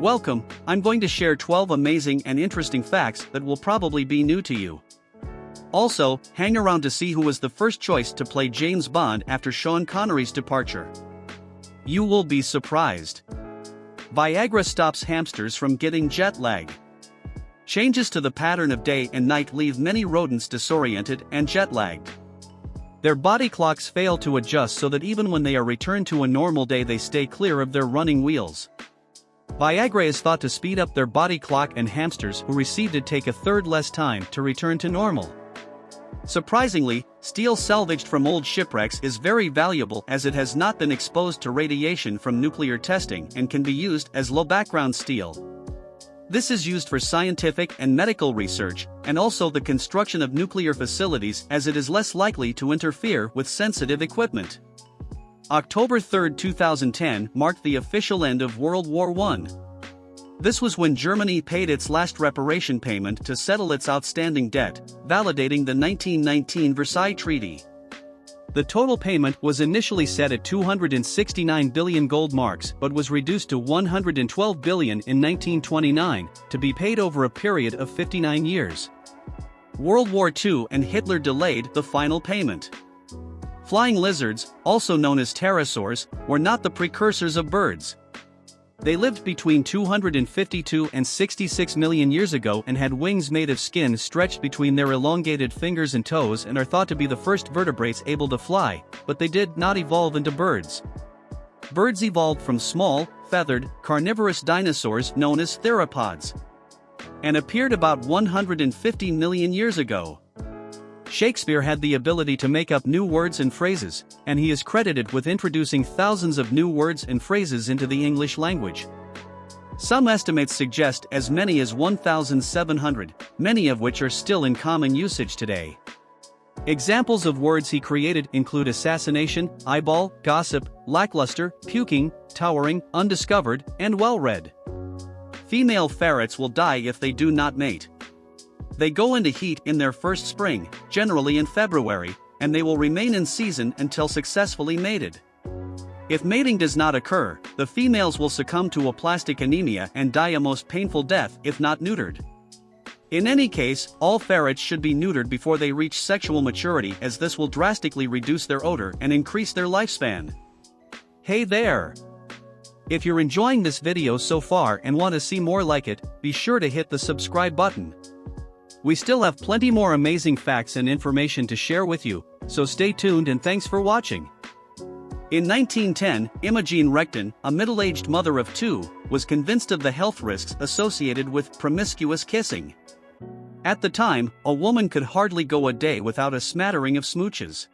Welcome, I'm going to share 12 amazing and interesting facts that will probably be new to you. Also, hang around to see who was the first choice to play James Bond after Sean Connery's departure. You will be surprised. Viagra stops hamsters from getting jet lag. Changes to the pattern of day and night leave many rodents disoriented and jet-lagged. Their body clocks fail to adjust so that even when they are returned to a normal day they stay clear of their running wheels. Viagra is thought to speed up their body clock, and hamsters who received it take a third less time to return to normal. Surprisingly, steel salvaged from old shipwrecks is very valuable as it has not been exposed to radiation from nuclear testing and can be used as low-background steel. This is used for scientific and medical research, and also the construction of nuclear facilities, as it is less likely to interfere with sensitive equipment. October 3, 2010 marked the official end of World War I. This was when Germany paid its last reparation payment to settle its outstanding debt, validating the 1919 Versailles Treaty. The total payment was initially set at 269 billion gold marks but was reduced to 112 billion in 1929, to be paid over a period of 59 years. World War II and Hitler delayed the final payment. Flying lizards, also known as pterosaurs, were not the precursors of birds. They lived between 252 and 66 million years ago and had wings made of skin stretched between their elongated fingers and toes, and are thought to be the first vertebrates able to fly, but they did not evolve into birds. Birds evolved from small, feathered, carnivorous dinosaurs known as theropods, and appeared about 150 million years ago. Shakespeare had the ability to make up new words and phrases, and he is credited with introducing thousands of new words and phrases into the English language. Some estimates suggest as many as 1,700, many of which are still in common usage today. Examples of words he created include assassination, eyeball, gossip, lackluster, puking, towering, undiscovered, and well-read. Female ferrets will die if they do not mate. They go into heat in their first spring, generally in February, and they will remain in season until successfully mated. If mating does not occur, the females will succumb to aplastic anemia and die a most painful death if not neutered. In any case, all ferrets should be neutered before they reach sexual maturity, as this will drastically reduce their odor and increase their lifespan. Hey there! If you're enjoying this video so far and want to see more like it, be sure to hit the subscribe button. We still have plenty more amazing facts and information to share with you, so stay tuned and thanks for watching. In 1910, Imogene Recton, a middle-aged mother of two, was convinced of the health risks associated with promiscuous kissing. At the time, a woman could hardly go a day without a smattering of smooches.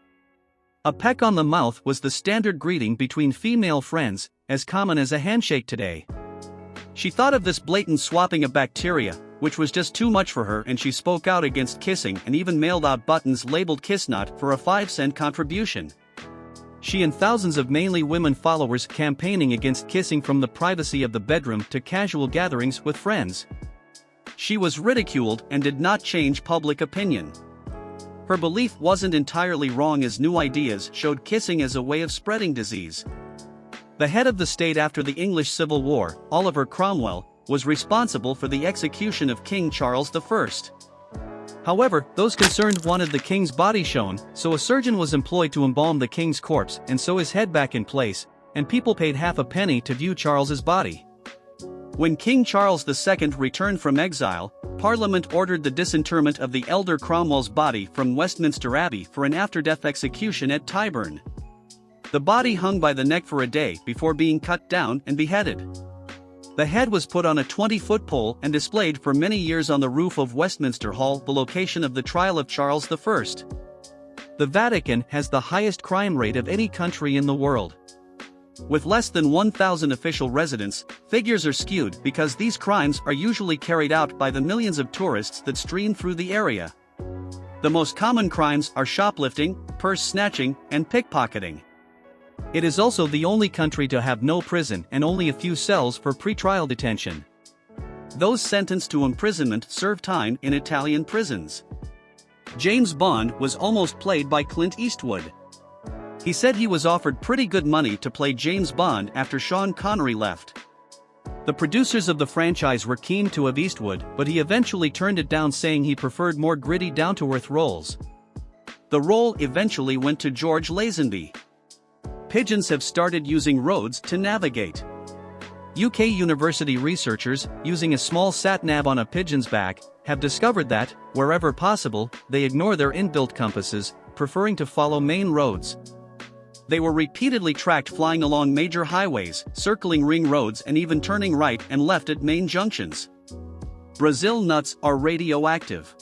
A peck on the mouth was the standard greeting between female friends, as common as a handshake today. She thought of this blatant swapping of bacteria, which was just too much for her, and she spoke out against kissing and even mailed out buttons labeled Kiss Not for a 5-cent contribution. She and thousands of mainly women followers campaigning against kissing from the privacy of the bedroom to casual gatherings with friends. She was ridiculed and did not change public opinion. Her belief wasn't entirely wrong, as new ideas showed kissing as a way of spreading disease. The head of the state after the English Civil War, Oliver Cromwell, was responsible for the execution of King Charles I. However, those concerned wanted the king's body shown, so a surgeon was employed to embalm the king's corpse and sew his head back in place, and people paid half a penny to view Charles's body. When King Charles II returned from exile, Parliament ordered the disinterment of the elder Cromwell's body from Westminster Abbey for an after-death execution at Tyburn. The body hung by the neck for a day before being cut down and beheaded. The head was put on a 20-foot pole and displayed for many years on the roof of Westminster Hall, the location of the trial of Charles I. The Vatican has the highest crime rate of any country in the world. With less than 1,000 official residents, figures are skewed because these crimes are usually carried out by the millions of tourists that stream through the area. The most common crimes are shoplifting, purse snatching, and pickpocketing. It is also the only country to have no prison and only a few cells for pretrial detention. Those sentenced to imprisonment serve time in Italian prisons. James Bond was almost played by Clint Eastwood. He said he was offered pretty good money to play James Bond after Sean Connery left. The producers of the franchise were keen to have Eastwood, but he eventually turned it down, saying he preferred more gritty, down-to-earth roles. The role eventually went to George Lazenby. Pigeons have started using roads to navigate. UK university researchers, using a small sat-nav on a pigeon's back, have discovered that, wherever possible, they ignore their inbuilt compasses, preferring to follow main roads. They were repeatedly tracked flying along major highways, circling ring roads, and even turning right and left at main junctions. Brazil nuts are radioactive.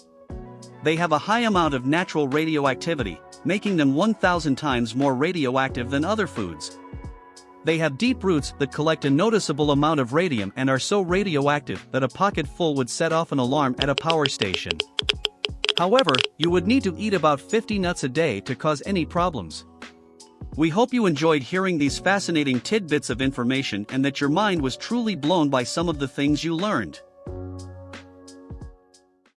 They have a high amount of natural radioactivity, making them 1,000 times more radioactive than other foods. They have deep roots that collect a noticeable amount of radium and are so radioactive that a pocket full would set off an alarm at a power station. However, you would need to eat about 50 nuts a day to cause any problems. We hope you enjoyed hearing these fascinating tidbits of information and that your mind was truly blown by some of the things you learned.